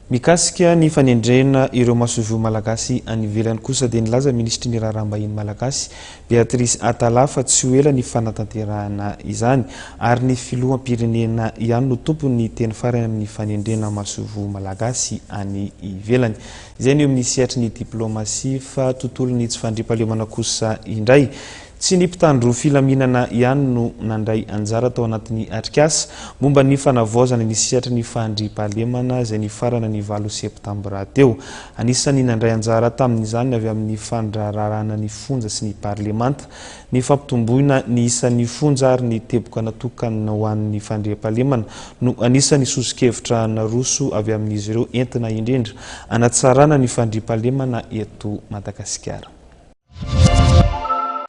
Mikasika ny fanendrena ireo masovo malagasy any ivelany kosa dia nilaza ministry ny raharaham-bahiny malagasy Beatrice Atala fa tsy ho ela ny fanatanterahana izany ary ny filoham-pirenena ihany no tompony teny farany amin'ny fanendrena masovo malagasy any ivelany. Izay ny eo amin'ny sehatry ny diplomasia fa tontolo ny tsy fandriam-pahalemana kosa indray. Tsy ny mpitandro filaminana ihany no nandray anjara tao anatin'ny atrikasa momba ny fanavaozana ny sehatry ny fandriam-pahalemana izay ny farana ny 9 septambra teo. Anisany nandray anjara tamin'izany avy amin'ny fandrararana ny fonja sy ny parlemanta, ny fampitomboina ny isan'ny fonja ary ny teboka natokana ho an'ny fandriam-pahalemana no anisany sosokevitra naroso avy amin'izy ireo entina indrindra anatsarana ny fandriam-pahalemana eto Madagasikara.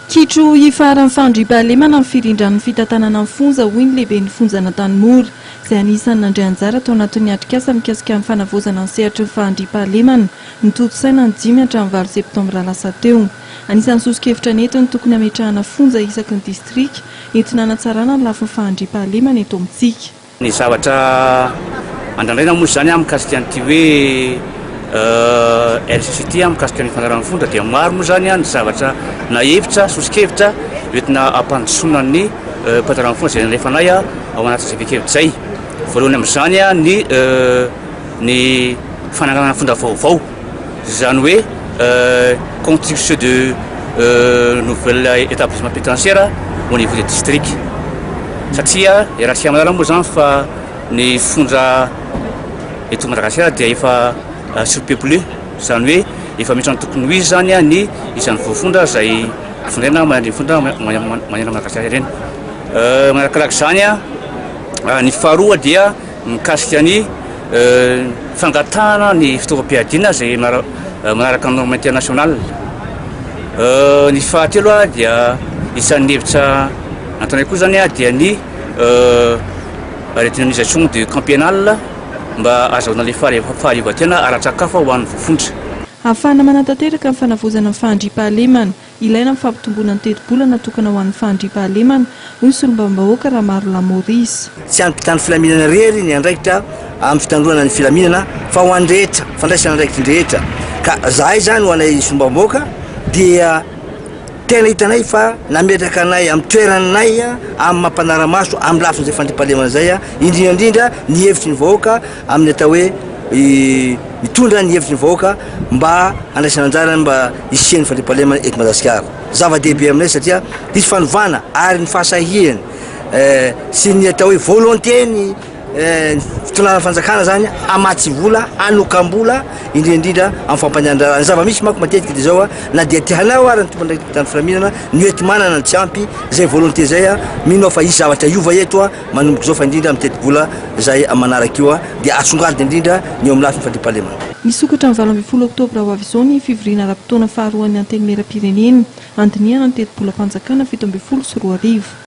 Kitro ifaran'ny fandriam-pahalemana amin'ny firindran'ny fitantanana ny fonja hoy ny lehiben'ny fonjana Tanimora izay anisany nandray anjara tao anatin'ny atrikasa mikasika amin'ny fanavaozana ny sehatry ny fandriam-pahalemana nitotosaina ny 5 hatramin'ny 9 septambra lasa teo. Anisany sosokevitra netiny tokony ametrahana fonja isaky ny distrika entina anatsarana ny lafin'ny fandriam-pahalemana eto amintsika. Ny zavatra andrandrena moa zany mikasika an'ity hoe LCCT mikasika ny fanarahana fonja dia maro moa zany ny zavatra na hevitra sosokevitra entina ampandrosoana ny fanarahana fonja izay nalefanay ao anaty zavekevitra zay. Voalohany amin'izany ny fanarahana fonja vaovao izany hoe construction de nouvel établissement pénitentiaire au niveau des districts. Satria raha tsy amanala moa zany fa ny fonja eto Madagasikara dia efa surpeuplé, izany hoe efa mitrano tokony ho izy zany ny isan'ny voafondra izay fondraina manana fondra manana Madagasikara ireny. Manarakaraka izany ny faharoa dia mikasika ny fangatahana ny fitaovam-piadiana izay manaraka ny norme internationale. Ny fahatelo dia isan'ny hevitra antonay koa zany dia ny redynamisation de camp pénal mba azahoana le fahaleovan-tena ara-tsakafo ho an'ny voafondra. Ahafahana manatanteraka amin'ny fanavaozana ny fandriam-pahalemana ilaina amin'ny fampitomboana ny teti-bola natokana ho an'ny fandriam-pahalemana hoy ny solombam-bahoaka Ramarona Maurice. Tsy ampitany filaminana rery ny andraikitra amin'ny fitandroana ny filaminana fa ho an'ny rehetra fandraisana andraikitra ny rehetra ka zahay zany ho anay solombam-bahoaka dia tena hitanay fa nametraka anay amin'ny toeranay amin'ny mampanara-maso amin'ny lafin'izay fandriam-pahalemana zay indrindra ny hevitry ny vahoaka amin'ny atao hoe mitondra ny hevitry ny vahoaka mba andraisana anjara mba hisian'ny fandriam-pahalemana eto Madagasikara. Zava-dehibe aminay satria diso fanovana ary ny fahasahihany sy ny atao hoe volonté ny fitonana fanjakana zany amatsy vola anokambola indrindra amin'ny fampanjandrarana. Zava-misy manko matetika dia zao na dia tianao ary ny tompon'tany filaminana ny ety manana ny tsy ampy zay volonté zay minao fa isy zavatra iova eto manomboka zao fa indrindra amin'ny teti-bola zay manaraka io dia asongadina indrindra ny eo amin'ny lafiny fandriam-pahalemana. Nisokatra amin'ny 20 oktobra ho avy izao ny fivoriana ara-potoana faharoan'ny antenimera-pirenena andiniana ny teti-bola-panjakana 7 ambin'ny 10 sy 2 arivo.